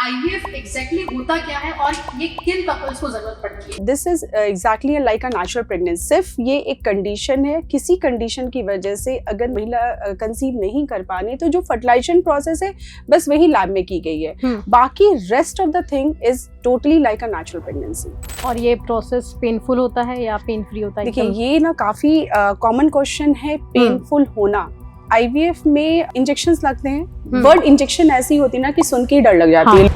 IVF exactly होता क्या है और ये किन कपल्स को जरूरत पड़ती है? This is exactly like a natural pregnancy. सिर्फ ये एक कंडीशन है, किसी कंडीशन की वजह से अगर महिला कंसीव नहीं कर पानी तो जो फर्टिलाइजेशन प्रोसेस है बस वही लैब में की गई है। बाकी rest of the thing is totally like a natural pregnancy. और ये प्रोसेस पेनफुल होता है या पेन फ्री होता है? देखिए ये ना काफी कॉमन क्वेश्चन है, पेनफुल होना। आईवीएफ में इंजेक्शंस लगते हैं। वर्ड इंजेक्शन ऐसी होती है ना कि सुन के ही डर लग जाती है।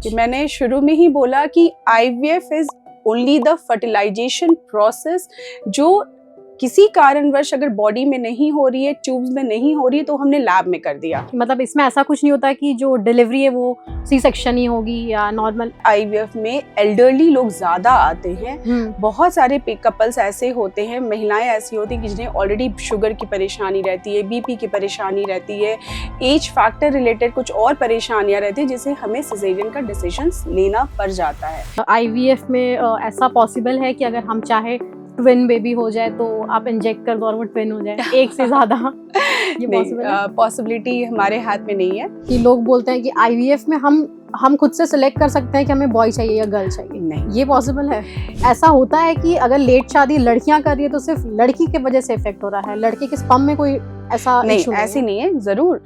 कि मैंने शुरू में ही बोला कि IVF is only the fertilisation process जो किसी कारणवश अगर बॉडी में नहीं हो रही है, ट्यूब्स में नहीं हो रही है तो हमने लैब में कर दिया। मतलब इसमें ऐसा कुछ नहीं होता कि जो डिलीवरी है वो सी सेक्शन ही होगी या नॉर्मल? आईवीएफ में एल्डरली लोग ज्यादा आते हैं। बहुत सारे कपल्स ऐसे होते हैं, महिलाएं ऐसी होती हैं कि जिन्हें ऑलरेडी शुगर की परेशानी रहती है, बीपी की परेशानी रहती है, एज फैक्टर रिलेटेड कुछ और परेशानियां रहती है जिसे हमें सिजेरियन का डिसीजन लेना पड़ जाता है। आईवीएफ में ऐसा पॉसिबल है कि अगर हम चाहे ट्विन बेबी हो जाए तो आप इंजेक्ट कर दो और वो ट्विन हो जाए, एक से ज्यादा? ये पॉसिबल है? पॉसिबिलिटी हमारे हाथ में नहीं है। कि लोग बोलते हैं कि आईवीएफ में हम खुद से सिलेक्ट कर सकते हैं कि हमें बॉय चाहिए या गर्ल चाहिए। नहीं, ये पॉसिबल है? ऐसा होता है कि अगर लेट शादी लड़कियां कर रही है तो सिर्फ लड़की की वजह से इफेक्ट हो रहा है, लड़के के स्पर्म में कोई ऐसा नहीं? ऐसी नहीं है, जरूर।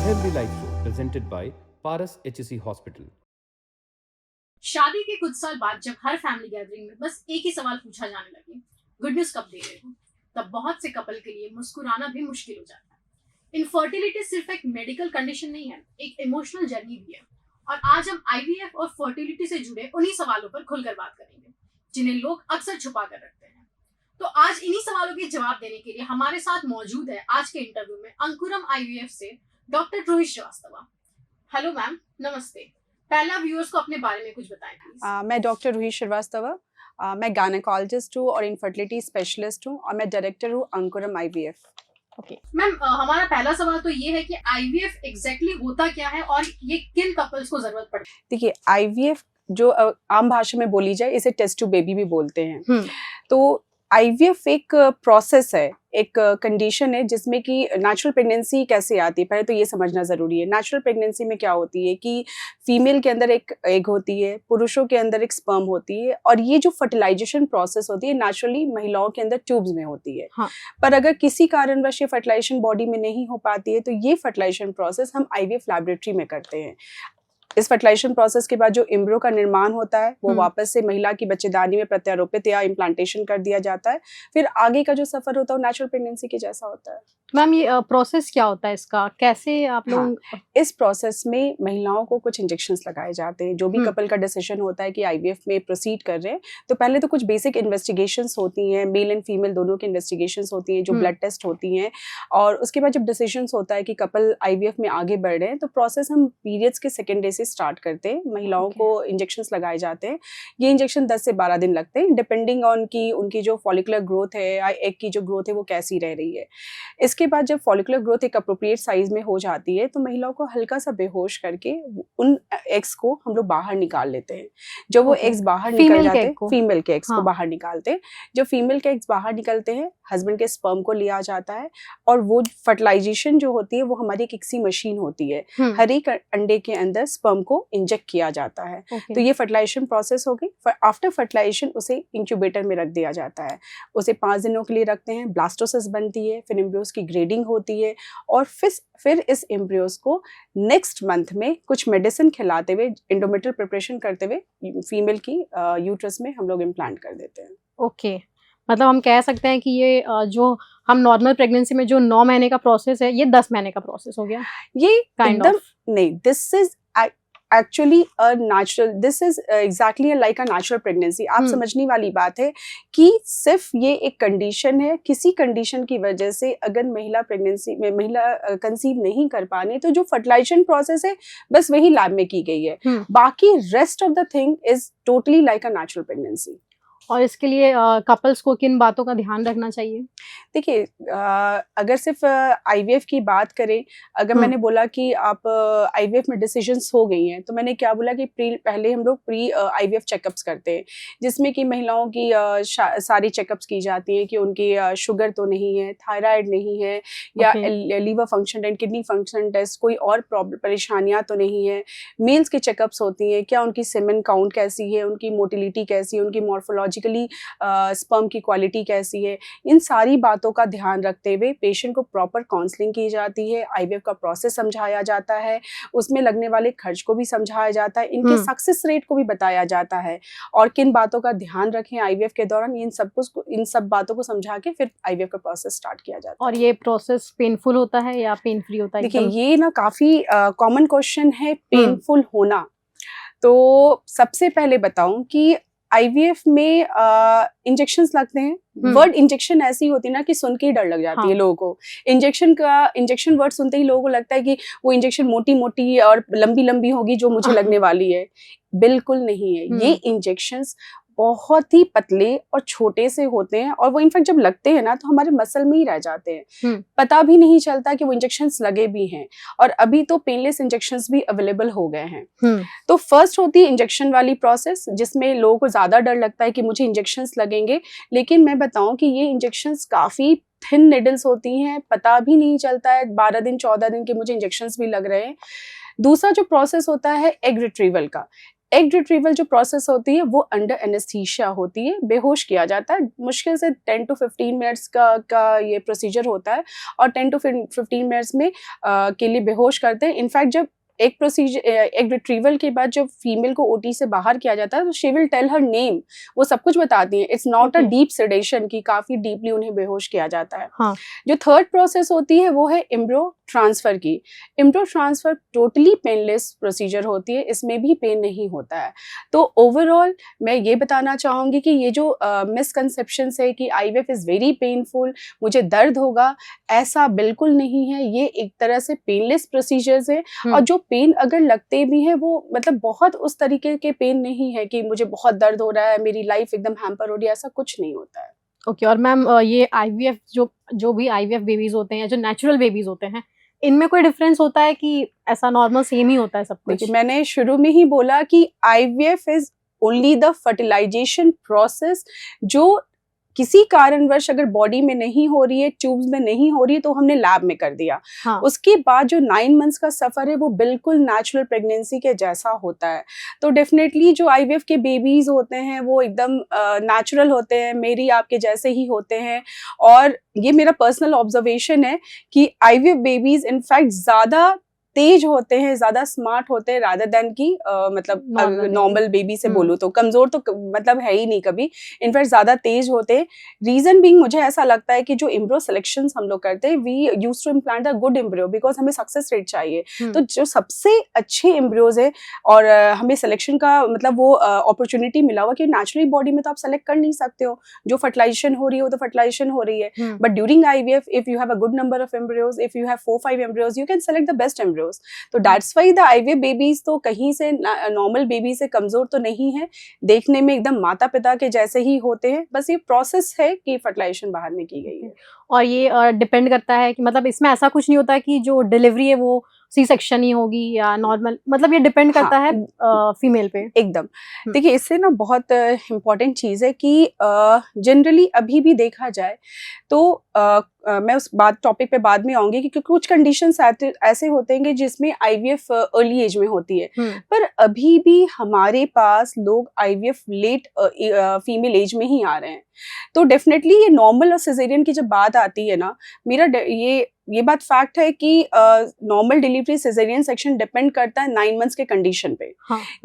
Healthy Life Show presented by Paras HSC Hospital. शादी के कुछ साल बाद जब हर फैमिली गैदरिंग में बस एक ही सवाल पूछा जाने लगे, गुड न्यूज कब दे रहे हो, तब बहुत से कपल के लिए मुस्कुराना भी मुश्किल हो जाता है। इनफर्टिलिटी सिर्फ एक मेडिकल कंडीशन नहीं है, एक इमोशनल जर्नी भी है। और आज हम आईवीएफ और फर्टिलिटी से जुड़े उन्हीं सवालों पर खुलकर बात करेंगे जिन्हें लोग अक्सर छुपा कर रखते हैं। तो आज इन्हीं सवालों के जवाब देने के लिए हमारे साथ मौजूद है आज के इंटरव्यू में अंकुरम आईवीएफ से doctor Ruhi Srivastava. Hello ma'am, नमस्ते। पहला व्यूअर्स को अपने बारे में कुछ बताएं प्लीज। मैं डॉक्टर रूही श्रीवास्तवा, मैं गायनेकोलॉजिस्ट हूँ और इनफर्टिलिटी स्पेशलिस्ट हूँ और मैं डायरेक्टर हूँ अंकुरम आईवीएफ। ओके मैम, हमारा पहला सवाल तो ये है कि आईवीएफ एग्जैक्टली होता क्या है और ये किन कपल्स को जरूरत पड़ती है? देखिए आईवीएफ जो आम भाषा में बोली जाए इसे टेस्ट टू बेबी भी बोलते हैं। तो आईवीएफ एक प्रोसेस है, एक कंडीशन है जिसमें कि नेचुरल प्रेगनेंसी कैसे आती है, पहले तो ये समझना जरूरी है। नेचुरल प्रेगनेंसी में क्या होती है कि फीमेल के अंदर एक एग होती है, पुरुषों के अंदर एक स्पर्म होती है और ये जो फर्टिलाइजेशन प्रोसेस होती है नेचुरली महिलाओं के अंदर ट्यूब्स में होती है। हाँ। पर अगर किसी कारणवश ये फर्टिलाइजेशन बॉडी में नहीं हो पाती है तो ये फर्टिलाइजेशन प्रोसेस हम आईवीएफ लैबोरेटरी में करते हैं। इस फर्टिलाइजेशन प्रोसेस के बाद जो एम्ब्रियो का निर्माण होता है वो वापस से महिला की बच्चेदानी में प्रत्यारोपित या इम्प्लांटेशन कर दिया जाता है। फिर आगे का जो सफर होता है वो नेचुरल प्रेगनेंसी के जैसा होता है। मैम ये प्रोसेस क्या होता है इसका, कैसे आप लोग? हाँ, इस प्रोसेस में महिलाओं को कुछ इंजेक्शंस लगाए जाते हैं। जो भी कपल का डिसीजन होता है कि आईवीएफ में प्रोसीड कर रहे हैं तो पहले तो कुछ बेसिक इन्वेस्टिगेशंस होती हैं, मेल एंड फीमेल दोनों की इन्वेस्टिगेशंस होती हैं, जो ब्लड टेस्ट होती हैं। और उसके बाद जब डिसीजन होता है कि कपल आईवीएफ में आगे बढ़ रहे हैं तो प्रोसेस हम पीरियड्स के सेकेंड डे से स्टार्ट करते हैं। महिलाओं को इंजेक्शंस लगाए जाते हैं। ये इंजेक्शन 10 से 12 दिन लगते हैं डिपेंडिंग ऑन की उनकी जो फॉलिकुलर ग्रोथ है या एग की जो ग्रोथ है वो कैसी रह रही है। इसके बाद जब फॉलिकुलर ग्रोथ एक अप्रोप्रिएट साइज में हो जाती है तो महिलाओं को हल्का सा बेहोश करके उन एग्स को हम लोग बाहर निकाल लेते हैं। जब वो एग्स बाहर निकल जाते हैं, फीमेल के एग्स को बाहर निकालते हैं। जो फीमेल के एग्स बाहर निकलते हैं हस्बैंड के स्पर्म को लिया जाता है और वो फर्टिलाइजेशन जो होती है वो हमारी एक इक्सी मशीन होती है। हर एक अंडे के अंदर स्पर्म को इंजेक्ट किया जाता है। तो ये फर्टिलाइजेशन प्रोसेस हो गई। आफ्टर फर्टिलाइजेशन उसे इंक्यूबेटर में रख दिया जाता है। उसे 5 दिनों के लिए रखते हैं, ब्लास्टोसिस बनती है, फिर एम्ब्रियोज की ग्रेडिंग होती है और फिर इस एम्ब्रियोज को नेक्स्ट मंथ में कुछ मेडिसिन खिलाते हुए एंडोमेट्रियल प्रिपरेशन करते हुए फीमेल की यूट्रस में हम लोग इम्प्लांट कर देते हैं। ओके, मतलब हम कह सकते हैं कि ये जो हम नॉर्मल प्रेगनेंसी में जो 9 महीने का प्रोसेस है ये 10 महीने का प्रोसेस हो गया। ये काइंड ऑफ नहीं, this is actually this is exactly like a natural pregnancy. आप समझने वाली बात है कि सिर्फ ये एक कंडीशन है, किसी कंडीशन की वजह से अगर महिला कंसीव नहीं कर पानी तो जो फर्टिलाइजेशन प्रोसेस है बस वही लैब में की गई है। बाकी rest of the thing is totally like a natural pregnancy. और इसके लिए कपल्स को किन बातों का ध्यान रखना चाहिए? देखिए, अगर सिर्फ आईवीएफ की बात करें, अगर मैंने बोला कि आप आईवीएफ में डिसीजंस हो गई हैं, तो मैंने क्या बोला कि पहले हम लोग प्री आईवीएफ चेकअप्स करते हैं, जिसमें कि महिलाओं की सारी चेकअप्स की जाती हैं कि उनकी शुगर तो नहीं है, थायराइड नहीं है, या liver function and kidney function test, कोई और प्रॉब्लम परेशानियां तो नहीं है। मेल्स की चेकअप्स होती हैं, क्या उनकी सेमेन काउंट कैसी है, उनकी मोटिलिटी कैसी है, उनकी मॉर्फोलॉजिकली स्पर्म की क्वालिटी कैसी है। इन सारी बातों का ध्यान रखते हुए पेशेंट को प्रॉपर काउंसलिंग की जाती है, आईवीएफ का प्रोसेस समझाया जाता है, उसमें लगने वाले खर्च को भी समझाया जाता है, इनके सक्सेस रेट को भी बताया जाता है, और किन बातों का ध्यान रखें आईवीएफ के दौरान, इन सब बातों को समझा के फिर आईवीएफ का प्रोसेस स्टार्ट किया जाता है। और ये प्रोसेस पेनफुल होता है या पेन फ्री होता है? देखिए, ये ना काफी कॉमन क्वेश्चन है, पेनफुल होना। तो सबसे पहले बताऊं कि आईवीएफ में इंजेक्शंस लगते हैं। वर्ड इंजेक्शन ऐसी होती है ना कि सुन के ही डर लग जाती है लोगों को। इंजेक्शन वर्ड सुनते ही लोगों को लगता है कि वो इंजेक्शन मोटी मोटी और लंबी लंबी होगी जो मुझे लगने वाली है। बिल्कुल नहीं है। ये इंजेक्शंस बहुत ही पतले और छोटे से होते हैं, और वो इनफैक्ट जब लगते हैं ना तो हमारे मसल में ही रह जाते हैं, पता भी नहीं चलता कि वो इंजेक्शंस लगे भी हैं। और अभी तो पेनलेस इंजेक्शंस भी अवेलेबल हो गए हैं। तो फर्स्ट होती है इंजेक्शन वाली प्रोसेस, जिसमें लोगों को ज्यादा डर लगता है कि मुझे इंजेक्शंस लगेंगे, लेकिन मैं बताऊं कि ये इंजेक्शंस काफी थिन निडल्स होती हैं, पता भी नहीं चलता है 12 दिन 14 दिन के मुझे इंजेक्शंस भी लग रहे हैं। दूसरा जो प्रोसेस होता है एग रिट्रीवल का, एग रिट्रीवल जो प्रोसेस होती है वो अंडर एनेस्थीसिया होती है, बेहोश किया जाता है। मुश्किल से 10 to 15 मिनट्स का ये प्रोसीजर होता है, और 10 to 15 मिनट्स में के लिए बेहोश करते हैं। इनफैक्ट जब एग रिट्रीवल के बाद जब फीमेल को ओटी से बाहर किया जाता है तो she will tell her name, वो सब कुछ बताती है। It's not a deep sedation की काफी डीपली उन्हें बेहोश किया जाता है। जो थर्ड प्रोसेस होती है वो है एम्ब्रियो ट्रांसफर की। Embryo transfer totally painless procedure होती है, इसमें भी पेन नहीं होता है। तो ओवरऑल मैं ये बताना चाहूंगी कि ये जो मिसकंसेप्शन है कि आईवीएफ इज वेरी पेनफुल, मुझे दर्द होगा, ऐसा बिल्कुल नहीं है। ये एक तरह से पेनलेस प्रोसीजर्स है, और जो पेन अगर लगते भी हैं वो मतलब बहुत उस तरीके के पेन नहीं है कि मुझे बहुत दर्द हो रहा है, मेरी लाइफ एकदम हैम्पर हो रही है, ऐसा कुछ नहीं होता है। ओके। और मैम ये आईवीएफ जो भी आईवीएफ बेबीज होते हैं या जो नेचुरल बेबीज होते हैं, इनमें कोई डिफरेंस होता है कि ऐसा नॉर्मल सेम ही होता है सब कुछ? मैंने शुरू में ही बोला कि IVF is only the fertilisation process, जो किसी कारणवश अगर बॉडी में नहीं हो रही है, ट्यूब्स में नहीं हो रही है, तो हमने लैब में कर दिया। उसके बाद जो 9 मंथ्स का सफर है वो बिल्कुल नेचुरल प्रेगनेंसी के जैसा होता है। तो डेफिनेटली जो आईवीएफ के बेबीज होते हैं वो एकदम नेचुरल होते हैं, मेरी आपके जैसे ही होते हैं। और ये मेरा पर्सनल ऑब्जर्वेशन है कि आईवीएफ बेबीज इनफैक्ट ज्यादा तेज होते हैं, ज्यादा स्मार्ट होते हैं रादर देन की मतलब नॉर्मल बेबी से बोलूं तो कमजोर तो मतलब है ही नहीं कभी, इनफैक्ट ज्यादा तेज होते हैं। रीजन बीइंग मुझे ऐसा लगता है कि जो एम्ब्रियो सिलेक्शंस हम लोग करते हैं, we used to implant a good embryo because हमें सक्सेस रेट चाहिए। तो जो सबसे अच्छे एम्ब्रियोज है और हमें सिलेक्शन का मतलब वो अपॉर्चुनिटी मिला हुआ कि नेचुरली बॉडी में तो आप सेलेक्ट कर नहीं सकते हो, जो फर्टिलाइजेशन हो रही है वो तो फर्टिलाइजेशन हो रही है, but during IVF if you have a good number of embryos, if you have 4-5 embryos, you can select the best embryo. तो that's why the IVF babies तो कहीं से नॉर्मल बेबी से कमजोर तो नहीं है, देखने में एकदम माता पिता के जैसे ही होते हैं, बस ये प्रोसेस है कि फर्टिलाइजेशन बाहर में की गई है। और ये डिपेंड करता है कि मतलब इसमें ऐसा कुछ नहीं होता कि जो डिलीवरी है वो सी सेक्शन ही होगी या नॉर्मल, मतलब ये डिपेंड करता है फीमेल पे एकदम। देखिए, इससे ना बहुत इम्पोर्टेंट चीज है कि जनरली अभी भी देखा जाए तो मैं उस टॉपिक पे बाद में आऊंगी कि कुछ कंडीशंस ऐसे होते हैं जिसमें आईवीएफ अर्ली एज में होती है, पर अभी भी हमारे पास लोग आईवीएफ लेट फीमेल एज में ही आ रहे हैं। तो डेफिनेटली ये नॉर्मल और सिजेरियन की जब बात आती है ना, मेरा ये बात फैक्ट है कि normal delivery caesarean section depend करता है 9 मंथ्स के कंडीशन पे।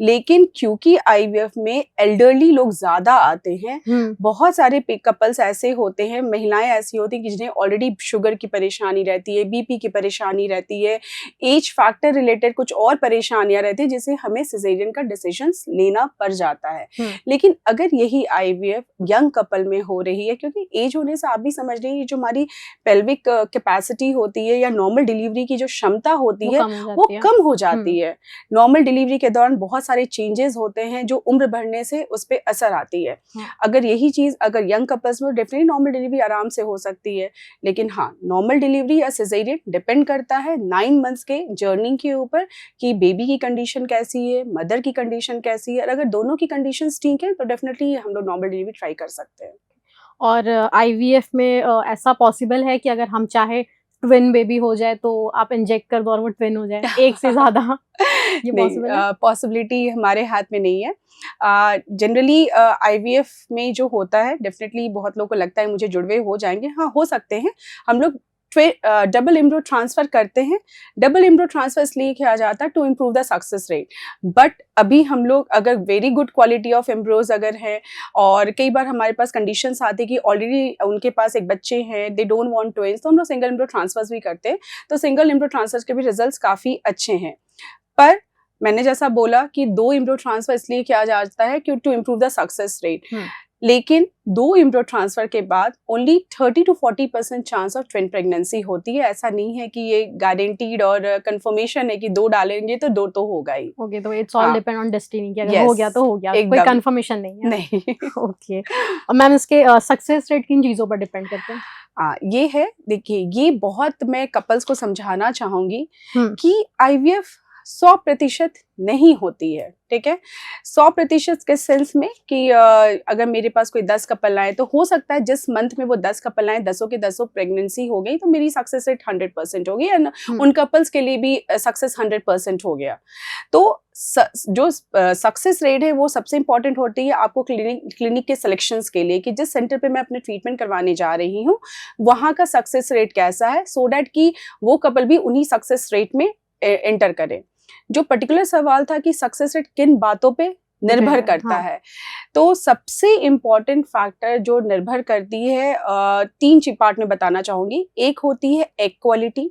लेकिन क्योंकि आईवीएफ में एल्डरली लोग ज्यादा आते हैं, बहुत सारे कपल्स ऐसे होते हैं, महिलाएं ऐसी होती हैं जिन्हें ऑलरेडी शुगर की परेशानी रहती है, बीपी की परेशानी रहती है, एज फैक्टर रिलेटेड कुछ और परेशानियां रहती है, जिससे हमें सिजेरियन का डिसीजन लेना पड़ जाता है। लेकिन अगर यही आईवीएफ यंग कपल में हो रही है, क्योंकि एज होने से आप भी समझ रहे हैं जो हमारी पेल्विक कैपेसिटी होती है या नॉर्मल डिलीवरी की जो क्षमता होती है वो कम हो जाती है। नॉर्मल डिलीवरी के दौरान बहुत सारे चेंजेस होते हैं जो उम्र बढ़ने से उस पर असर आती है। अगर यही चीज अगर यंग कपल्स में, डेफिनेटली नॉर्मल डिलीवरी आराम से हो सकती है, लेकिन हाँ नॉर्मल डिलीवरी या सिजेरियन डिपेंड करता है 9 मंथ्स के जर्नी के ऊपर कि बेबी की कंडीशन कैसी है, मदर की कंडीशन कैसी है। और अगर दोनों की कंडीशंस ठीक है तो डेफिनेटली हम लोग नॉर्मल डिलीवरी ट्राई कर सकते हैं। और आईवीएफ में ऐसा पॉसिबल है कि अगर हम चाहे ट्विन बेबी हो जाए तो आप इंजेक्ट कर दो और वो ट्विन हो जाए, एक से ज्यादा? ये पॉसिबल है? पॉसिबिलिटी हमारे हाथ में नहीं है। जनरली आईवीएफ में जो होता है, डेफिनेटली बहुत लोगों को लगता है मुझे जुड़वे हो जाएंगे। हाँ, हो सकते हैं। हम लोग डबल एम्ब्रियो ट्रांसफर करते हैं। डबल एम्ब्रियो ट्रांसफर इसलिए किया जाता है to improve the success rate. But अभी हम लोग अगर very good quality of embryos अगर है, और कई बार हमारे पास कंडीशंस आती है कि ऑलरेडी उनके पास एक बच्चे हैं, दे डोंट वांट ट्विंस, तो हम लोग सिंगल एम्ब्रियो ट्रांसफर्स भी करते हैं। तो सिंगल एम्ब्रियो ट्रांसफर के भी रिजल्ट्स काफ़ी अच्छे हैं। पर मैंने जैसा बोला कि 2 एम्ब्रियो ट्रांसफर इसलिए किया जाता है कि to improve the success rate. लेकिन 2 एम्ब्रियो ट्रांसफर के बाद only 30 to 40% chance of twin pregnancy होती है। ऐसा नहीं है कि ये गारंटीड और कंफर्मेशन है कि 2 डालेंगे तो 2 तो होगा ही। ओके, तो it's all depend on destiny कि अगर हो गया तो हो गया, कोई कंफर्मेशन नहीं है। नहीं। ओके, और मैम इसके सक्सेस रेट किन चीजों पर डिपेंड करते हैं? ये है, देखिए ये बहुत मैं कपल्स को समझाना चाहूंगी कि आईवीएफ 100% नहीं होती है। ठीक है, 100% के सेंस में कि अगर मेरे पास कोई 10 कपल आए तो हो सकता है जिस मंथ में वो 10 कपल आए 10 के 10 प्रेगनेंसी हो गई तो मेरी सक्सेस रेट 100% होगी, एंड उन कपल्स के लिए भी सक्सेस 100% हो गया। तो जो सक्सेस रेट है वो सबसे इंपॉर्टेंट होती है आपको क्लिनिक के सिलेक्शंस के लिए, कि जिस सेंटर पे मैं अपने ट्रीटमेंट करवाने जा रही हूँ वहाँ का सक्सेस रेट कैसा है, सो डैट कि वो कपल भी उन्हीं सक्सेस रेट में एंटर करें। जो पर्टिकुलर सवाल था कि सक्सेस रेट किन बातों पे निर्भर करता है, तो सबसे इम्पॉर्टेंट फैक्टर जो निर्भर करती है 3 पार्ट में बताना चाहूंगी। एक होती है एग क्वालिटी,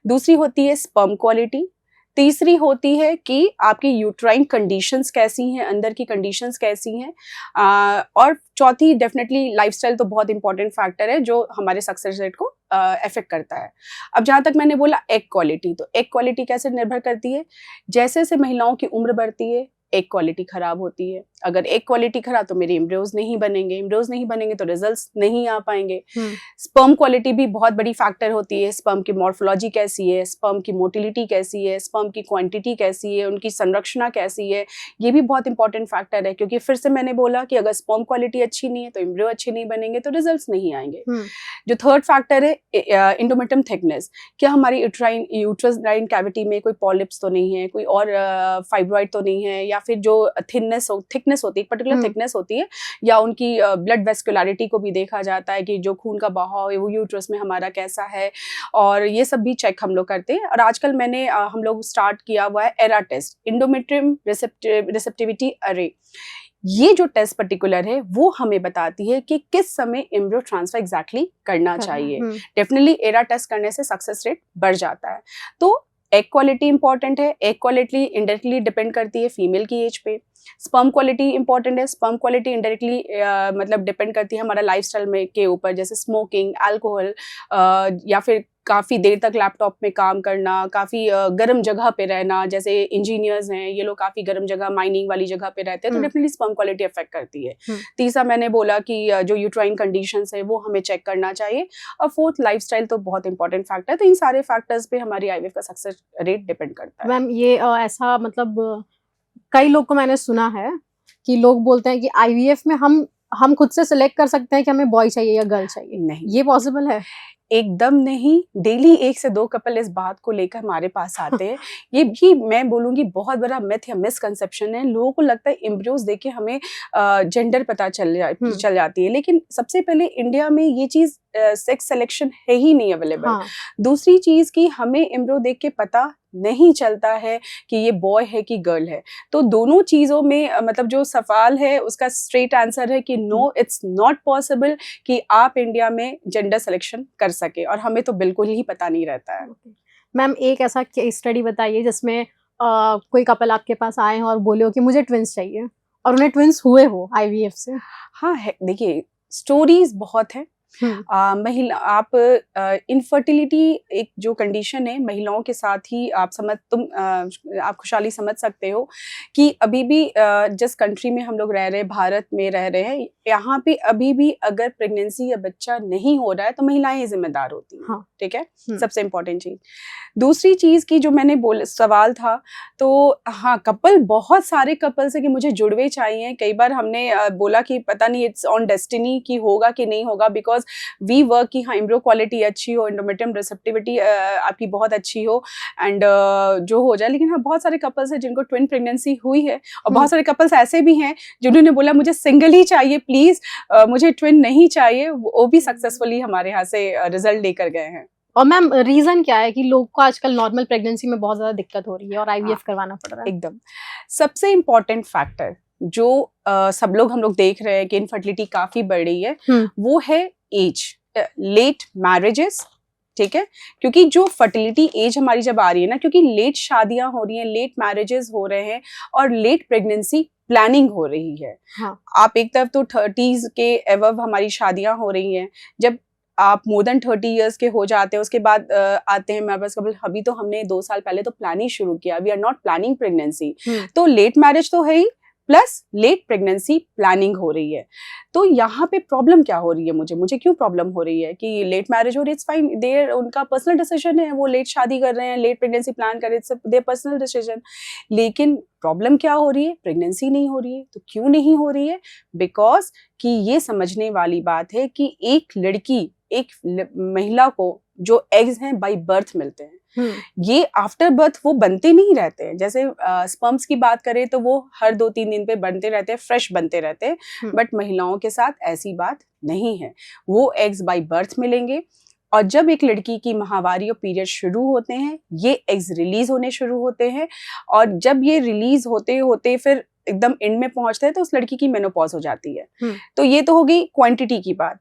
दूसरी होती है स्पर्म क्वालिटी, तीसरी होती है कि आपकी यूट्राइन कंडीशंस कैसी हैं, अंदर की कंडीशंस कैसी हैं, और चौथी डेफिनेटली लाइफस्टाइल तो बहुत इंपॉर्टेंट फैक्टर है जो हमारे सक्सेस रेट को अफेक्ट करता है। अब जहाँ तक मैंने बोला एग क्वालिटी, तो एग क्वालिटी कैसे निर्भर करती है, जैसे जैसे महिलाओं की उम्र बढ़ती है एग क्वालिटी खराब होती है। अगर एग क्वालिटी खराब तो मेरे एम्ब्रियोज नहीं बनेंगे, एम्ब्रियोज नहीं बनेंगे तो रिजल्ट्स नहीं आ पाएंगे। स्पर्म क्वालिटी भी बहुत बड़ी फैक्टर होती है, स्पर्म की मॉर्फोलॉजी कैसी है, स्पर्म की मोटिलिटी कैसी है, स्पर्म की क्वांटिटी कैसी है, उनकी संरचना कैसी है, ये भी बहुत इंपॉर्टेंट फैक्टर है। क्योंकि फिर से मैंने बोला कि अगर स्पर्म क्वालिटी अच्छी नहीं है तो एम्ब्रियो अच्छे नहीं बनेंगे तो रिजल्ट्स नहीं आएंगे। जो थर्ड फैक्टर है इंडोमेट्रियम थिकनेस, क्या हमारी यूट्राइन कैविटी में कोई पॉलिप्स तो नहीं है, कोई और फाइब्रॉइड तो नहीं है, या फिर जो थिकनेस होती है, पर्टिकुलर थिकनेस होती है, या उनकी ब्लड वेस्कुलरिटी को भी देखा जाता है कि जो खून का बहाव है वो यूट्रस में हमारा कैसा है, और ये सब भी चेक हम लोग करते हैं। और आजकल हम लोग स्टार्ट किया हुआ है एरा टेस्ट, इंडोमेट्रियम रिसेप्टिविटी अरे। ये जो टेस्ट पर्टिकुलर है वो हमें बताती है कि किस समय एम्ब्रियो ट्रांसफर एग्जैक्टली करना चाहिए। डेफिनेटली एरा टेस्ट करने से सक्सेस रेट बढ़ जाता है। तो एग क्वालिटी इंपॉर्टेंट है, एग क्वालिटी इनडायरेक्टली डिपेंड करती है फीमेल की एज पे। स्पर्म क्वालिटी इंपॉर्टेंट है, स्पर्म क्वालिटी इनडायरेक्टली मतलब डिपेंड करती है हमारा लाइफस्टाइल में के ऊपर, जैसे स्मोकिंग, अल्कोहल, या फिर काफ़ी देर तक लैपटॉप में काम करना, काफ़ी गर्म जगह पे रहना, जैसे इंजीनियर्स हैं ये लोग काफ़ी गर्म जगह, माइनिंग वाली जगह पे रहते हैं, तो डेफिनेटली स्पर्म क्वालिटी अफेक्ट करती है। तीसरा मैंने बोला कि जो यूट्राइन कंडीशंस है वो हमें चेक करना चाहिए, और फोर्थ लाइफस्टाइल तो बहुत इंपॉर्टेंट फैक्टर है। तो इन सारे फैक्टर्स पे हमारी आईवीएफ का सक्सेस रेट डिपेंड करता है। मैम ये ऐसा मतलब कई लोग को मैंने सुना है कि लोग बोलते हैं कि आईवीएफ में हम खुद से सिलेक्ट कर सकते हैं कि हमें बॉय चाहिए या गर्ल चाहिए। नहीं, ये पॉसिबल है? एकदम नहीं। डेली 1 से 2 कपल इस बात को लेकर हमारे पास आते हैं। ये भी मैं बोलूँगी बहुत बड़ा मिथ या मिसकंसेप्शन है। लोगों को लगता है एम्ब्रियोज देख के हमें जेंडर पता चल जाती है, लेकिन सबसे पहले इंडिया में ये चीज़ सेक्स सिलेक्शन है ही नहीं अवेलेबल। दूसरी चीज़ कि हमें एम्ब्रियो देख के पता नहीं चलता है कि ये बॉय है कि गर्ल है। तो दोनों चीज़ों में मतलब जो सवाल है उसका स्ट्रेट आंसर है कि नो, इट्स नॉट पॉसिबल कि आप इंडिया में जेंडर सिलेक्शन कर सके, और हमें तो बिल्कुल ही पता नहीं रहता है। मैम एक ऐसा केस स्टडी बताइए जिसमें कोई कपल आपके पास आए हो और बोले हो कि मुझे ट्विंस चाहिए और उन्हें ट्विंस हुए हो आईवीएफ से। हाँ है, देखिए स्टोरीज बहुत है। महिला आप इनफर्टिलिटी एक जो कंडीशन है महिलाओं के साथ ही आप आप खुशहाली समझ सकते हो कि अभी भी जिस कंट्री में हम लोग रह रहे हैं, भारत में रह रहे हैं, यहाँ पे अभी भी अगर प्रेगनेंसी या बच्चा नहीं हो रहा है तो महिलाएं ही जिम्मेदार होती हैं। हाँ। ठीक है, सबसे इम्पोर्टेंट चीज। दूसरी चीज की जो मैंने सवाल था, तो हाँ कपल, बहुत सारे कपल्स है कि मुझे जुड़वे चाहिए। कई बार हमने बोला कि पता नहीं इट्स ऑन डेस्टिनी कि होगा कि नहीं होगा, बिकॉज वी वर्क की हाँ एम्ब्रियो क्वालिटी अच्छी हो, एंडोमेट्रियम रिसेप्टिविटी आपकी बहुत अच्छी हो एंड जो हो जाए। लेकिन हाँ बहुत सारे कपल्स हैं जिनको ट्विन प्रेगनेंसी हुई है, और बहुत सारे कपल्स ऐसे भी हैं जिन्होंने बोला मुझे सिंगल ही चाहिए प्लीज, मुझे ट्विन नहीं चाहिए, वो भी सक्सेसफुली हमारे यहाँ से रिजल्ट लेकर गए हैं। और मैम रीजन क्या है कि लोग को आजकल नॉर्मल प्रेगनेंसी में बहुत ज्यादा दिक्कत हो रही है और आईवीएफ करवाना पड़ रहा है? एकदम सबसे इम्पोर्टेंट फैक्टर जो सब लोग हम लोग देख रहे हैं कि इनफर्टिलिटी काफी बढ़ रही है, वो है एज, लेट मैरिजेस। ठीक है, क्योंकि जो फर्टिलिटी एज हमारी जब आ रही है ना, क्योंकि लेट शादियां हो रही हैं, लेट मैरिजेस हो रहे हैं और लेट प्रेगनेंसी प्लानिंग हो रही है। हाँ। आप एक तरफ तो 30s के एवव हमारी शादियां हो रही हैं, जब आप मोर देन 30 इयर्स के हो जाते हैं उसके बाद आते हैं मेरे पास कपल, अभी तो हमने 2 साल पहले तो प्लानिंग शुरू किया, we are not planning pregnancy. तो लेट मैरिज तो है ही, प्लस लेट प्रेगनेंसी प्लानिंग हो रही है। तो यहाँ पे प्रॉब्लम क्या हो रही है, मुझे क्यों प्रॉब्लम हो रही है कि लेट मैरिज हो रही है? इट्स फाइन, देयर उनका पर्सनल डिसीजन है, वो लेट शादी कर रहे हैं, लेट प्रेगनेंसी प्लान कर रहे हैं, इट्स देयर पर्सनल डिसीजन। लेकिन प्रॉब्लम क्या हो रही है? प्रेगनेंसी नहीं हो रही है। तो क्यों नहीं हो रही है? बिकॉज कि ये समझने वाली बात है कि एक लड़की, एक महिला को जो एग्स हैं बाय बर्थ मिलते हैं, ये आफ्टर बर्थ वो बनते नहीं रहते हैं। जैसे स्पर्म्स की बात करें तो वो हर 2-3 दिन पे बनते रहते हैं, फ्रेश बनते रहते हैं, बट महिलाओं के साथ ऐसी बात नहीं है। वो एग्स बाय बर्थ मिलेंगे, और जब एक लड़की की माहवारी और पीरियड शुरू होते हैं, ये एग्स रिलीज होने शुरू होते हैं, और जब ये रिलीज होते होते फिर एकदम एंड में पहुंचते हैं तो उस लड़की की मेनोपॉज हो जाती है। तो ये तो हो गई क्वांटिटी की बात।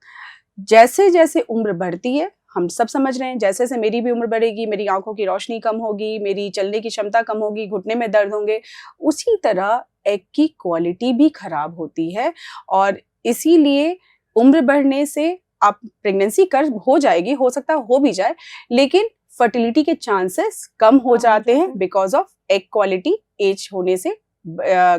जैसे जैसे उम्र बढ़ती है, हम सब समझ रहे हैं, जैसे जैसे मेरी भी उम्र बढ़ेगी, मेरी आंखों की रोशनी कम होगी, मेरी चलने की क्षमता कम होगी, घुटने में दर्द होंगे, उसी तरह एग की क्वालिटी भी खराब होती है। और इसीलिए उम्र बढ़ने से आप प्रेगनेंसी हो जाएगी, हो सकता है हो भी जाए, लेकिन फर्टिलिटी के चांसेस कम हो जाते हैं because of egg quality age होने से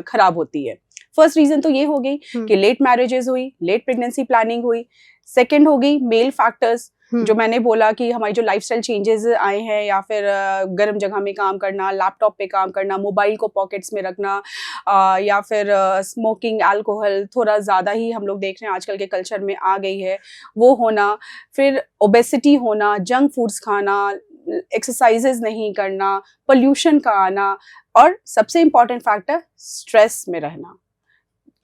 खराब होती है। फर्स्ट रीजन तो ये हो गई कि लेट मैरिजेस हुई, लेट प्रेगनेंसी प्लानिंग हुई। सेकेंड हो गई मेल फैक्टर्स, जो मैंने बोला कि हमारी जो लाइफस्टाइल चेंजेस आए हैं, या फिर गर्म जगह में काम करना, लैपटॉप पे काम करना, मोबाइल को पॉकेट्स में रखना, या फिर स्मोकिंग, अल्कोहल थोड़ा ज़्यादा ही हम लोग देख रहे हैं आजकल के कल्चर में आ गई है, वो होना। फिर ओबेसिटी होना, जंक फूड्स खाना, एक्सरसाइजेस नहीं करना, पोल्यूशन का आना, और सबसे इम्पॉर्टेंट फैक्टर स्ट्रेस में रहना,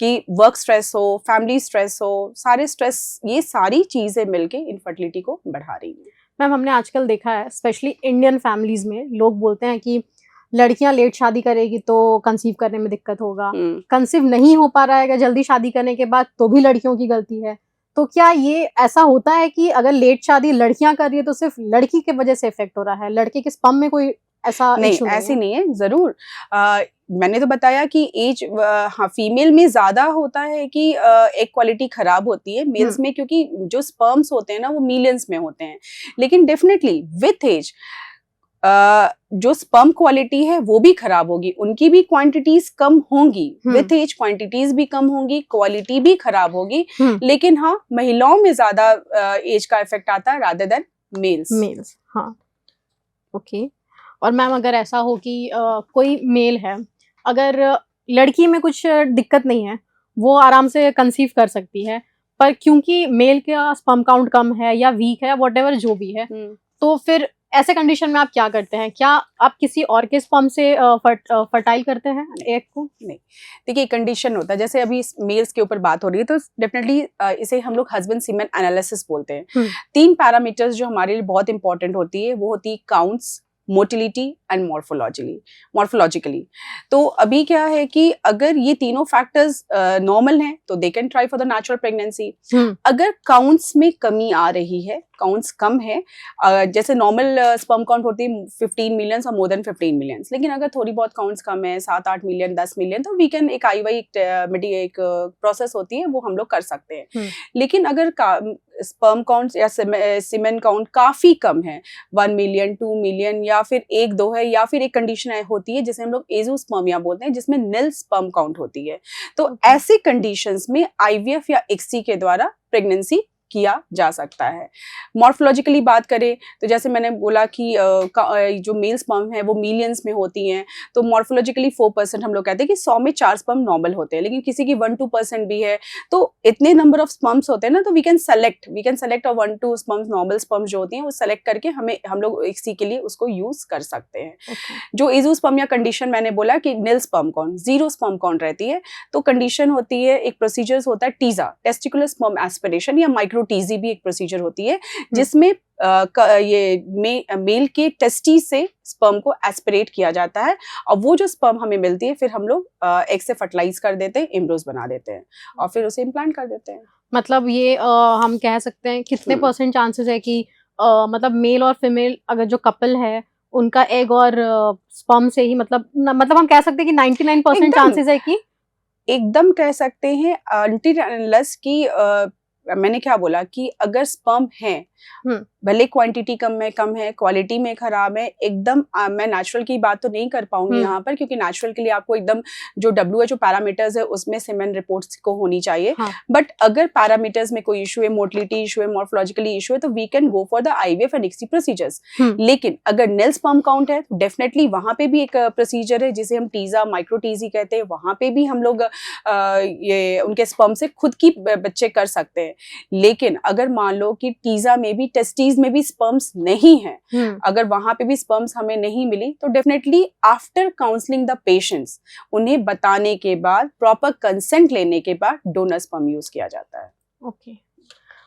कि वर्क स्ट्रेस हो, फैमिली स्ट्रेस हो, सारे स्ट्रेस, ये सारी चीजें मिलके इनफर्टिलिटी को बढ़ा रही हैं। मैम हमने आजकल देखा है स्पेशली इंडियन फैमिलीज में लोग बोलते हैं कि लड़कियां लेट शादी करेगी तो कंसीव करने में दिक्कत होगा, कंसीव नहीं हो पा रहा है जल्दी शादी करने के बाद तो भी लड़कियों की गलती है। तो क्या ये ऐसा होता है कि अगर लेट शादी लड़कियां कर रही है तो सिर्फ लड़की की वजह से इफेक्ट हो रहा है, लड़के के स्पर्म में कोई ऐसा नहीं? ऐसी नहीं है, जरूर मैंने तो बताया कि एज हाँ फीमेल में ज्यादा होता है कि एक क्वालिटी खराब होती है, मेल्स में क्योंकि जो स्पर्म्स होते हैं ना वो मिलियंस में होते हैं, लेकिन डेफिनेटली विथ एज जो स्पर्म क्वालिटी है वो भी खराब होगी, उनकी भी क्वांटिटीज कम होंगी, विथ एज क्वांटिटीज भी कम होंगी, क्वालिटी भी खराब होगी। लेकिन हाँ महिलाओं में ज्यादा एज का इफेक्ट आता है रादर देन मेल्स। हाँ ओके। और मैम अगर ऐसा हो कि कोई मेल है, अगर लड़की में कुछ दिक्कत नहीं है, वो आराम से कंसीव कर सकती है, पर क्योंकि मेल का स्पर्म काउंट कम है या वीक है, व्हाटएवर जो भी है, तो फिर ऐसे कंडीशन में आप क्या करते हैं? क्या आप किसी और के स्पर्म से फर्टाइल करते हैं एग को? नहीं, देखिए कंडीशन होता है, जैसे अभी मेल्स के ऊपर बात हो रही है तो डेफिनेटली इसे हम लोग हस्बैंड सीमेन एनालिसिस बोलते हैं। 3 पैरामीटर्स जो हमारे लिए बहुत इंपॉर्टेंट होती है, वो होती है काउंट्स, मोटिलिटी एंड मॉर्फोलॉजिकली। तो अभी क्या है कि अगर ये तीनों फैक्टर्स नॉर्मल हैं तो they can try for the natural pregnancy. अगर काउंट्स में कमी आ रही है, काउंट्स कम है, जैसे नॉर्मल स्पर्म काउंट होती है 15 मिलियन और मोर देन 15 मिलियन, लेकिन अगर थोड़ी बहुत काउंट्स कम है 7-8 मिलियन 10 मिलियन, तो वी कैन एक IUI एक प्रोसेस होती है वो हम लोग कर सकते हैं। लेकिन अगर स्पर्म काउंट या सीमेन काउंट काफी कम है, 1 मिलियन 2 मिलियन या फिर 1-2 है, या फिर एक कंडीशन होती है जिसे हम लोग एज़ोस्पर्मिया बोलते हैं जिसमें नील स्पर्म काउंट होती है, तो ऐसे कंडीशंस में IVF या ICSI के द्वारा प्रेगनेंसी किया जा सकता है। मॉर्फोलॉजिकली बात करें तो जैसे मैंने बोला कि जो मेल स्पर्म है वो मिलियंस में होती हैं, तो मॉर्फोलॉजिकली 4% हम लोग कहते हैं कि 100 में 4 स्पर्म नॉर्मल होते हैं, लेकिन किसी की 1-2% भी है, तो इतने नंबर ऑफ स्पर्म्स होते हैं ना, तो वी कैन सेलेक्ट और 1-2 स्पर्म्स नॉर्मल स्पर्म्स जो होती हैं वो सेलेक्ट करके हम लोग ICSI के लिए उसको यूज कर सकते हैं। जो एज़ोस्पर्मिया कंडीशन मैंने बोला कि नील स्पर्म काउंट, 0 स्पर्म काउंट रहती है, तो कंडीशन होती है, एक प्रोसीजर होता है टीजा, टेस्टिकुलर स्पर्म एस्पिरेशन, या माइक्रोटीजी भी एक प्रोसीजर होती है जिसमें ये मेल के टेस्टिस से स्पर्म को एस्पिरेट किया जाता है, और वो जो स्पर्म हमें मिलती है फिर हम लोग एग से फर्टिलाइज कर देते हैं, एम्ब्रियोज बना देते हैं और फिर उसे इम्प्लांट कर देते हैं। मतलब ये हम कह सकते हैं कितने % चांसेस है कि मतलब मेल और फीमेल अगर जो कपल है उनका एग और स्पर्म से ही मतलब हम कह सकते हैं कि 99% चांसेस है कि एकदम कह सकते हैं, अनटिल अनलेस कि मैंने क्या बोला कि अगर स्पर्म है भले क्वांटिटी कम है क्वालिटी में खराब है, एकदम मैं नेचुरल की बात तो नहीं कर पाऊंगी यहाँ पर, क्योंकि नेचुरल के लिए आपको एकदम जो WHO पैरामीटर्स है उसमें सीमेन रिपोर्ट्स को होनी चाहिए। बट अगर पैरामीटर्स में कोई इशू है, मोटिलिटी इशू है, मॉर्फोलॉजिकली इशू है, तो we can go for the IVF and ICSI procedures. लेकिन अगर नील स्पर्म काउंट है तो डेफिनेटली वहां पे भी एक प्रोसीजर है जिसे हम टीजा, माइक्रोटीजी कहते हैं, वहां पे भी हम लोग ये उनके स्पर्म से खुद की बच्चे कर सकते हैं। लेकिन अगर मान लो कि टीजा में भी, टेस्टीज में भी स्पर्म्स नहीं है, अगर वहां पे भी स्पर्म्स हमें नहीं मिली, तो definitely after counselling the patients, उन्हें बताने के बाद, प्रॉपर कंसेंट लेने के बाद डोनर स्पर्म यूज किया जाता है। ओके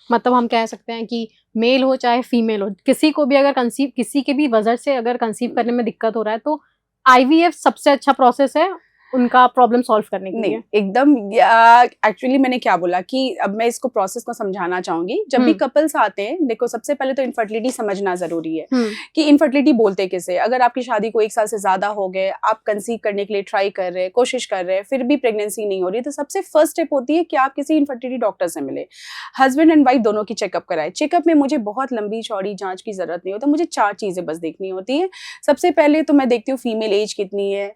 मतलब हम कह सकते हैं कि मेल हो चाहे फीमेल हो, किसी को भी अगर किसी के भी वजह से अगर कंसीव करने में दिक्कत हो रहा है तो IVF सबसे अच्छा प्रोसेस है उनका प्रॉब्लम सॉल्व करने के लिए। एकदम एक्चुअली मैंने क्या बोला कि अब मैं इसको प्रोसेस को समझाना चाहूंगी। जब भी कपल्स आते हैं, देखो सबसे पहले तो इनफर्टिलिटी समझना जरूरी है कि इनफर्टिलिटी बोलते किसे। अगर आपकी शादी को 1 साल से ज्यादा हो गए, आप कंसीव करने के लिए ट्राई कर रहे हैं, कोशिश कर रहे हैं, फिर भी प्रेगनेंसी नहीं हो रही, तो सबसे फर्स्ट स्टेप होती है कि आप किसी इनफर्टिलिटी डॉक्टर से मिले। हस्बैंड एंड वाइफ दोनों की चेकअप कराए। चेकअप में मुझे बहुत लंबी चौड़ी जांच की जरूरत नहीं होती, मुझे 4 चीजें बस देखनी होती है। सबसे पहले तो मैं देखती हूँ फीमेल एज कितनी है,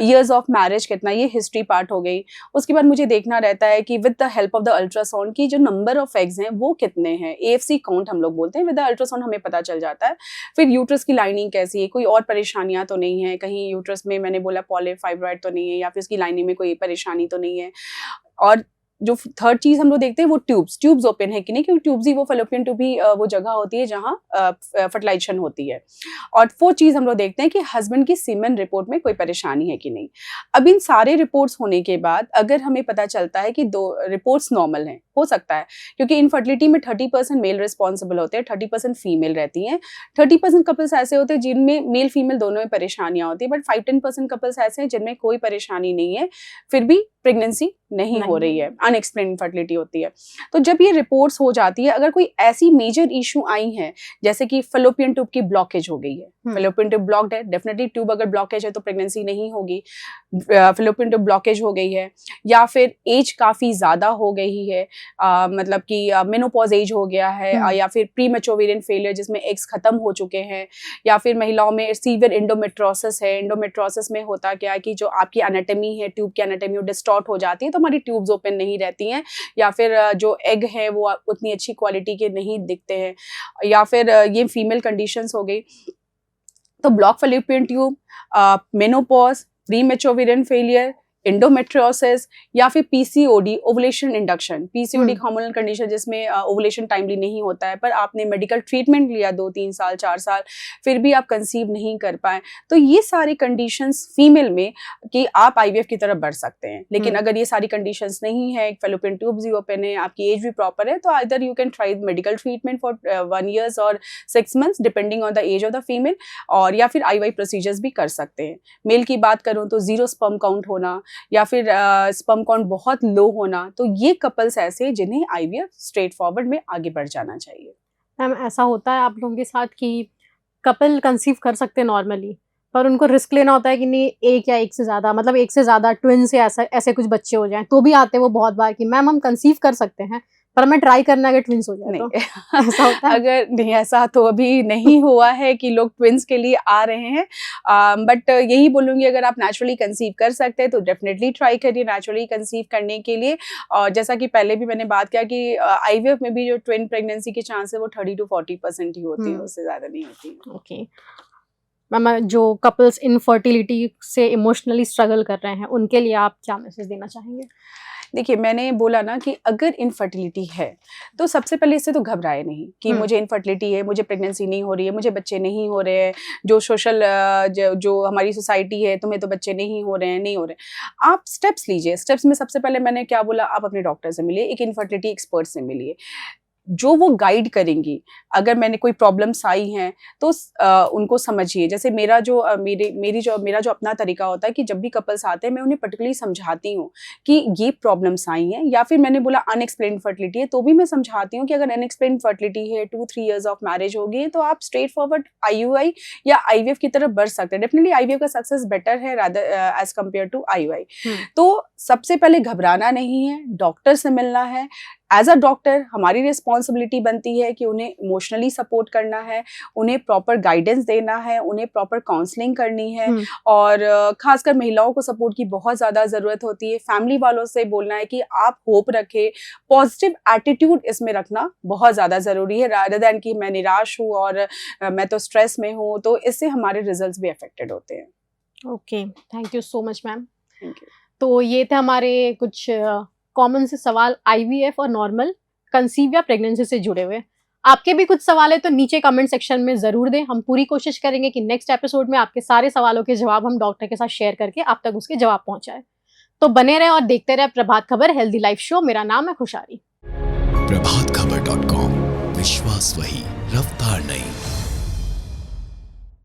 ईयर्स ऑफ मैरिज कितना, ये हिस्ट्री पार्ट हो गई। उसके बाद मुझे देखना रहता है कि with the help of the ultrasound की जो नंबर ऑफ एग्स हैं वो कितने हैं, AFC काउंट हम लोग बोलते हैं, विद द अल्ट्रासाउंड हमें पता चल जाता है। फिर यूट्रस की लाइनिंग कैसी है, कोई और परेशानियां तो नहीं है, कहीं यूट्रस में मैंने बोला पॉलिप फाइब्रॉइड तो नहीं है, या फिर उसकी लाइनिंग में कोई परेशानी तो नहीं है। और जो थर्ड चीज हम लोग देखते हैं वो ट्यूब्स ओपन है कि नहीं, क्योंकि ट्यूब्स ही वो फेलोपियन ट्यूब ही वो जगह होती है जहाँ फर्टिलाइजेशन होती है। और फोर्थ चीज हम लोग देखते हैं कि हस्बैंड की सीमेन रिपोर्ट में कोई परेशानी है कि नहीं। अब इन सारे रिपोर्ट्स होने के बाद अगर हमें पता चलता है कि 2 रिपोर्ट्स नॉर्मल हैं, हो सकता है क्योंकि इनफर्टिलिटी में 30% मेल रिस्पॉन्सिबल होते हैं, 30% फीमेल रहती हैं। 30% कपल्स ऐसे होते हैं जिनमें मेल फीमेल दोनों में परेशानियां होती है, बट 5-10% कपल्स ऐसे हैं जिनमें कोई परेशानी नहीं है, फिर भी प्रेगनेंसी नहीं हो रही है, अनएक्सप्लेन्ड इनफर्टिलिटी होती है। तो जब ये रिपोर्ट्स हो जाती है, अगर कोई ऐसी मेजर इशू आई है जैसे कि फेलोपियन ट्यूब की ब्लॉकेज हो गई है, फेलोपियन ट्यूब ब्लॉक्ड है, डेफिनेटली ट्यूब अगर ब्लॉकेज है तो प्रेगनेंसी नहीं होगी। फेलोपियन ट्यूब ब्लॉकेज हो गई है, या फिर एज काफी ज्यादा हो गई है, मतलब कि मेनोपॉज एज हो गया है, या फिर प्रीमैच्योर ओवेरियन फेलियर जिसमें एग्स खत्म हो चुके हैं, या फिर महिलाओं में सीवियर एंडोमेट्रोसिस है। एंडोमेट्रोसिस में होता क्या है कि जो आपकी एनाटॉमी है, ट्यूब की एनाटॉमी वो डिस्टॉर्ट हो जाती है, तो हमारी ट्यूब्स ओपन नहीं रहती हैं, या फिर जो एग है वो उतनी अच्छी क्वालिटी के नहीं दिखते हैं, या फिर ये फीमेल कंडीशंस हो गई। तो block fallopian tube, menopause, premature ovarian failure, endometriosis या फिर PCOD ovulation induction, PCOD hormonal condition जिसमें ओवुलेशन टाइमली नहीं होता है, पर आपने मेडिकल ट्रीटमेंट लिया 2-3 साल 4 साल फिर भी आप कंसीव नहीं कर पाए, तो ये सारी कंडीशंस फीमेल में कि आप IVF की तरफ बढ़ सकते हैं। लेकिन अगर ये सारी कंडीशंस नहीं है, फैलोपियन ट्यूब्स भी ओपन है, आपकी एज भी प्रॉपर है, तो either you can try medical treatment for 1 year और 6 months depending on the age of the female, और या फिर IVF प्रोसीजर्स भी कर सकते हैं। मेल की बात करूं तो 0 स्पर्म काउंट होना या फिर स्पर्म काउंट बहुत लो होना, तो ये कपल्स ऐसे हैं जिन्हें IVF स्ट्रेट फॉरवर्ड में आगे बढ़ जाना चाहिए। मैम ऐसा होता है आप लोगों के साथ कि कपल कंसीव कर सकते हैं नॉर्मली, पर उनको रिस्क लेना होता है कि नहीं एक या एक से ज़्यादा, मतलब एक से ज़्यादा ट्विन्स या ऐसे कुछ बच्चे हो जाएं, तो भी आते हैं वो बहुत बार कि मैम हम कंसीव कर सकते हैं पर हमें ट्राई करना है अगर ट्विन्स हो जाए तो। ऐसा होता है? अगर नहीं, ऐसा तो अभी नहीं हुआ है कि लोग ट्विन्स के लिए आ रहे हैं, बट यही बोलूँगी अगर आप नेचुरली कंसीव कर सकते हैं तो डेफिनेटली ट्राई करिए नेचुरली कंसीव करने के लिए। और जैसा कि पहले भी मैंने बात किया कि IVF में भी जो ट्विन प्रेगनेंसी के चांस है वो 30 to 40% ही होती है, उससे ज़्यादा नहीं होती है। ओके मैम, जो कपल्स इनफर्टिलिटी से इमोशनली स्ट्रगल कर रहे हैं उनके लिए आप क्या मैसेज देना चाहेंगे? देखिए, मैंने बोला ना कि अगर इनफर्टिलिटी है तो सबसे पहले इससे तो घबराए नहीं कि मुझे इनफर्टिलिटी है, मुझे प्रेगनेंसी नहीं हो रही है, मुझे बच्चे नहीं हो रहे हैं, जो सोशल जो हमारी सोसाइटी है तुम्हें तो बच्चे नहीं हो रहे हैं, नहीं हो रहे हैं। आप स्टेप्स लीजिए। स्टेप्स में सबसे पहले मैंने क्या बोला, आप अपने डॉक्टर से मिलिए, एक इनफर्टिलिटी एक्सपर्ट से मिलिए, जो वो गाइड करेंगी। अगर मैंने कोई प्रॉब्लम्स आई हैं तो उनको समझिए। जैसे मेरा जो मेरा जो अपना तरीका होता है कि जब भी कपल्स आते हैं मैं उन्हें पर्टिकुलरली समझाती हूँ कि ये प्रॉब्लम्स आई हैं, या फिर मैंने बोला अनएक्सप्लेन्ड फर्टिलिटी है तो भी मैं समझाती हूँ कि अगर अनएक्सप्लेन्ड फर्टिलिटी है, 2-3 years ऑफ मैरिज हो गई है, तो आप स्ट्रेट फॉरवर्ड IUI या IVF की तरफ बढ़ सकते हैं। डेफिनेटली IVF का सक्सेस बेटर है एज कम्पेयर टू IUI। तो सबसे पहले घबराना नहीं है, डॉक्टर से मिलना है। एज अ डॉक्टर हमारी रिस्पॉन्सिबिलिटी बनती है कि उन्हें इमोशनली सपोर्ट करना है, उन्हें प्रॉपर गाइडेंस देना है, उन्हें प्रॉपर काउंसलिंग करनी है, और खासकर महिलाओं को सपोर्ट की बहुत ज़्यादा ज़रूरत होती है। फैमिली वालों से बोलना है कि आप होप रखें, पॉजिटिव एटीट्यूड इसमें रखना बहुत ज़्यादा ज़रूरी है, रादर दैन कि मैं निराश हूँ और मैं तो स्ट्रेस में हूँ, तो इससे हमारे रिजल्ट्स भी अफेक्टेड होते हैं। Okay, thank you so much ma'am. Thank you. तो ये थे हमारे कुछ कॉमन से सवाल IVF और नॉर्मल कंसीव या प्रेगनेंसी से जुड़े हुए। आपके भी कुछ सवाल है तो नीचे कमेंट सेक्शन में ज़रूर दें। हम पूरी कोशिश करेंगे कि नेक्स्ट एपिसोड में आपके सारे सवालों के जवाब हम डॉक्टर के साथ शेयर करके आप तक उसके जवाब पहुंचाएं। तो बने रहें और देखते रहें Prabhat Khabar healthy life show. मेरा नाम है खुशारी। प्रभातखबर.com, विश्वास वही, रफ्तार नहीं।